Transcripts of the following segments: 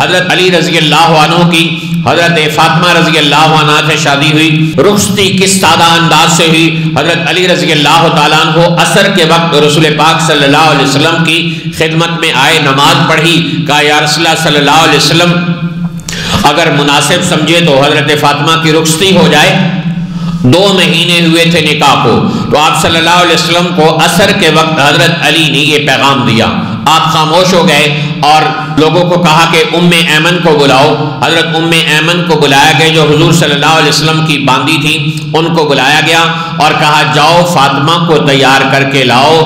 حضرت علی رضی اللہ عنہ کی حضرت فاطمہ رضی اللہ عنہ سے شادی ہوئی، رخصتی کس سادہ انداز سے ہوئی۔ حضرت علی رضی اللہ تعالیٰ عنہ عصر کے وقت رسول پاک صلی اللہ علیہ وسلم کی خدمت میں آئے، نماز پڑھی، کہا یا رسول اللہ صلی اللہ علیہ وسلم اگر مناسب سمجھے تو حضرت فاطمہ کی رخصتی ہو جائے۔ 2 مہینے ہوئے تھے نکاح کو، تو آپ صلی اللہ علیہ وسلم کو عصر کے وقت حضرت علی نے یہ پیغام دیا۔ آپ خاموش ہو گئے اور لوگوں کو کہا کہ ام ایمن کو بلاؤ۔ حضرت ام ایمن کو بلایا گیا جو حضور صلی اللہ علیہ وسلم کی باندی تھی، ان کو بلایا گیا اور کہا جاؤ فاطمہ کو تیار کر کے لاؤ۔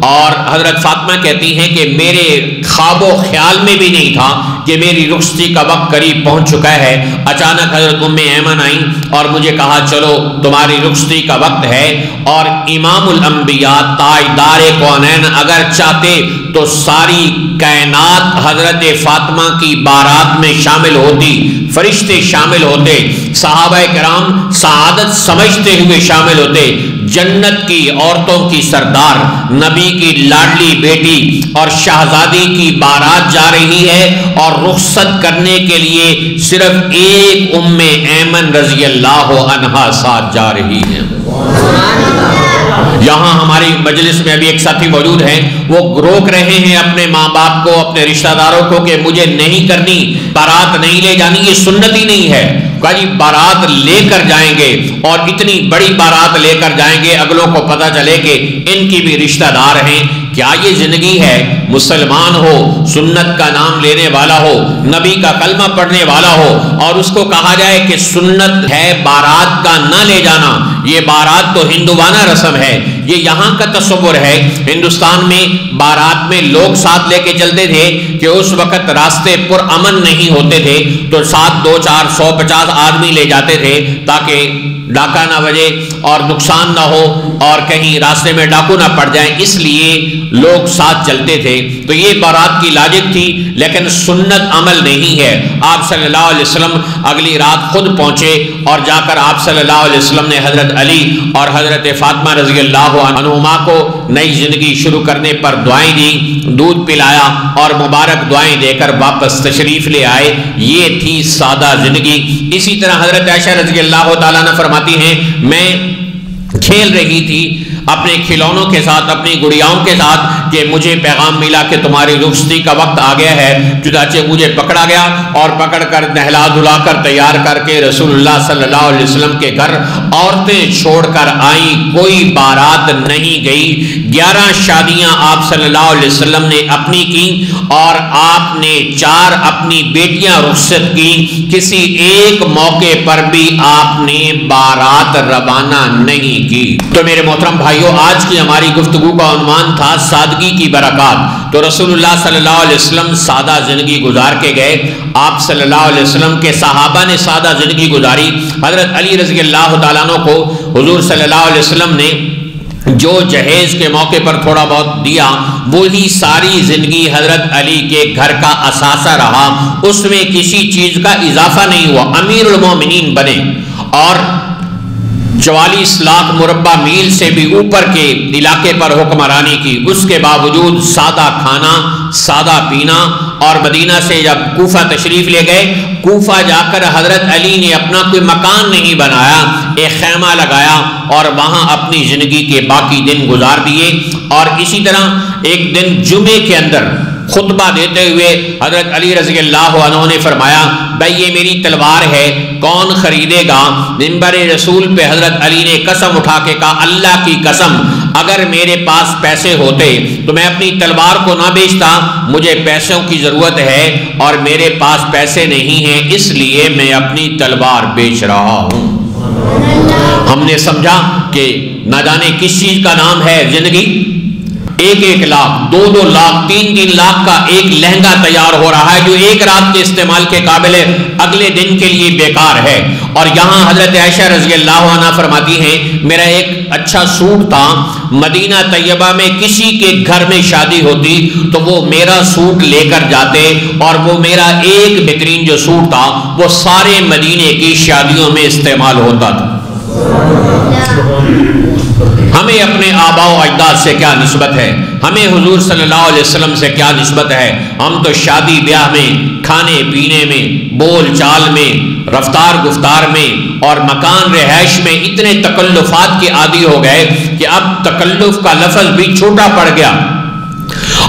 اور حضرت فاطمہ کہتی ہیں کہ میرے خواب و خیال میں بھی نہیں تھا کہ میری رخصتی کا وقت قریب پہنچ چکا ہے۔ اچانک حضرت ام ایمن آئیں اور مجھے کہا چلو تمہاری رخصتی کا وقت ہے، اور امام الانبیاء تاجدار کونین اگر چاہتے تو ساری کائنات حضرت فاطمہ کی بارات میں شامل ہوتی، فرشتے شامل ہوتے، صحابہ کرام سعادت سمجھتے ہوئے شامل ہوتے۔ جنت کی عورتوں کی سردار، نبی کی لاڈلی بیٹی اور شہزادی کی بارات جا رہی ہے، اور رخصت کرنے کے لیے صرف ایک ام ایمن رضی اللہ عنہا ساتھ جا رہی ہے۔ یہاں ہماری مجلس میں ابھی ایک ساتھی موجود ہیں، وہ روک رہے ہیں اپنے ماں باپ کو، اپنے رشتہ داروں کو کہ مجھے نہیں کرنی، بارات نہیں لے جانی، یہ سنت ہی نہیں ہے۔ کہا جی بارات لے کر جائیں گے، اور اتنی بڑی بارات لے کر جائیں گے، اگلوں کو پتہ چلے کہ ان کی بھی رشتہ دار ہیں۔ کیا یہ زندگی ہے؟ مسلمان ہو، سنت کا نام لینے والا ہو، نبی کا کلمہ پڑھنے والا ہو، اور اس کو کہا جائے کہ سنت ہے بارات کا نہ لے جانا، یہ بارات تو ہندوانہ رسم ہے، یہ یہاں کا تصور ہے۔ ہندوستان میں بارات میں لوگ ساتھ لے کے چلتے تھے کہ اس وقت راستے پر امن نہیں ہوتے تھے، تو ساتھ 2 4 150 آدمی لے جاتے تھے تاکہ ڈاکہ نہ بجے اور نقصان نہ ہو اور کہیں راستے میں ڈاکو نہ پڑ جائیں، اس لیے لوگ ساتھ چلتے تھے۔ تو یہ بارات کی لاجک تھی، لیکن سنت عمل نہیں ہے۔ آپ صلی اللہ علیہ وسلم اگلی رات خود پہنچے، اور جا کر آپ صلی اللہ علیہ وسلم نے حضرت علی اور حضرت فاطمہ رضی اللہ عنہما کو نئی زندگی شروع کرنے پر دعائیں دی، دودھ پلایا اور مبارک دعائیں دے کر واپس تشریف لے آئے۔ یہ تھی سادہ زندگی۔ اسی طرح حضرت عائشہ رضی اللہ تعالیٰ عنہ فرماتی ہیں میں کھیل رہی تھی اپنے کھلونوں کے ساتھ، اپنی گڑیاؤں کے ساتھ، کہ مجھے پیغام ملا کہ تمہاری رخصتی کا وقت آ گیا ہے۔ چنانچہ مجھے پکڑا گیا اور پکڑ کر نہلا دھلا کر تیار کر کے رسول اللہ صلی اللہ علیہ وسلم کے گھر عورتیں چھوڑ کر آئیں، کوئی بارات نہیں گئی۔ 11 شادیاں آپ صلی اللہ علیہ وسلم نے اپنی کی، اور آپ نے 4 اپنی بیٹیاں رخصت کی۔ کسی ایک موقع پر بھی آپ نے بارات روانہ نہیں کی۔ تو میرے محترم بھائیو، آج کی ہماری گفتگو کا عنوان تھا سادگی کی برکات۔ تو رسول اللہ صلی اللہ علیہ وسلم سادہ زندگی گزار کے گئے۔ آپ صلی اللہ علیہ وسلم کے صحابہ نے سادہ زندگی گزاری۔ حضرت علی رضی اللہ تعالیٰ عنہ کو حضور صلی اللہ علیہ وسلم نے جو جہیز کے موقع پر تھوڑا بہت دیا، وہی ساری زندگی حضرت علی کے گھر کا اثاثہ رہا، اس میں کسی چیز کا اضافہ نہیں ہوا۔ امیر المومنین بنے، اور 44 لاکھ مربع میل سے بھی اوپر کے علاقے پر حکمرانی کی۔ اس کے باوجود سادہ کھانا، سادہ پینا، اور مدینہ سے جب کوفہ تشریف لے گئے، کوفہ جا کر حضرت علی نے اپنا کوئی مکان نہیں بنایا، ایک خیمہ لگایا اور وہاں اپنی زندگی کے باقی دن گزار دیے۔ اور اسی طرح ایک دن جمعے کے اندر خطبہ دیتے ہوئے حضرت علی رضی اللہ عنہ نے فرمایا بھائی یہ میری تلوار ہے، کون خریدے گا؟ منبر رسول پہ حضرت علی نے قسم اٹھا کے کہا اللہ کی قسم اگر میرے پاس پیسے ہوتے تو میں اپنی تلوار کو نہ بیچتا، مجھے پیسوں کی ضرورت ہے اور میرے پاس پیسے نہیں ہیں، اس لیے میں اپنی تلوار بیچ رہا ہوں۔ ہم نے سمجھا کہ نہ جانے کس چیز کا نام ہے زندگی۔ 1-1 لاکھ 2-2 لاکھ 3-3 لاکھ کا ایک لہنگا تیار ہو رہا ہے جو ایک رات کے استعمال کے قابل ہے، اگلے دن کے لیے بیکار ہے۔ اور یہاں حضرت عائشہ رضی اللہ عنہا فرماتی ہیں میرا ایک اچھا سوٹ تھا، مدینہ طیبہ میں کسی کے گھر میں شادی ہوتی تو وہ میرا سوٹ لے کر جاتے، اور وہ میرا ایک بہترین جو سوٹ تھا وہ سارے مدینے کی شادیوں میں استعمال ہوتا تھا۔ ہمیں اپنے آباء و اجداد سے کیا نسبت ہے؟ ہمیں حضور صلی اللہ علیہ وسلم سے کیا نسبت ہے؟ ہم تو شادی بیاہ میں، کھانے پینے میں، بول چال میں، رفتار گفتار میں اور مکان رہائش میں اتنے تکلفات کے عادی ہو گئے کہ اب تکلف کا لفظ بھی چھوٹا پڑ گیا،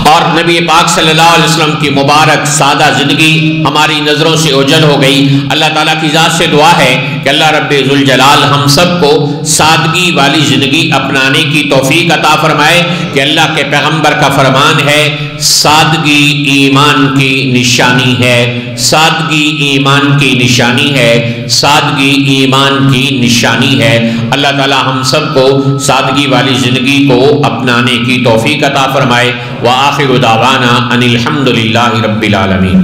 اور نبی پاک صلی اللہ علیہ وسلم کی مبارک سادہ زندگی ہماری نظروں سے اوجھل ہو گئی۔ اللہ تعالیٰ کی ذات سے دعا ہے کہ اللہ رب ذوالجلال ہم سب کو سادگی والی زندگی اپنانے کی توفیق عطا فرمائے، کہ اللہ کے پیغمبر کا فرمان ہے سادگی ایمان کی نشانی ہے، سادگی ایمان کی نشانی ہے، سادگی ایمان کی نشانی ہے۔ اللہ تعالیٰ ہم سب کو سادگی والی زندگی کو اپنانے کی توفیق عطا فرمائے۔ وآخر دعوانا ان الحمد للہ رب العالمین۔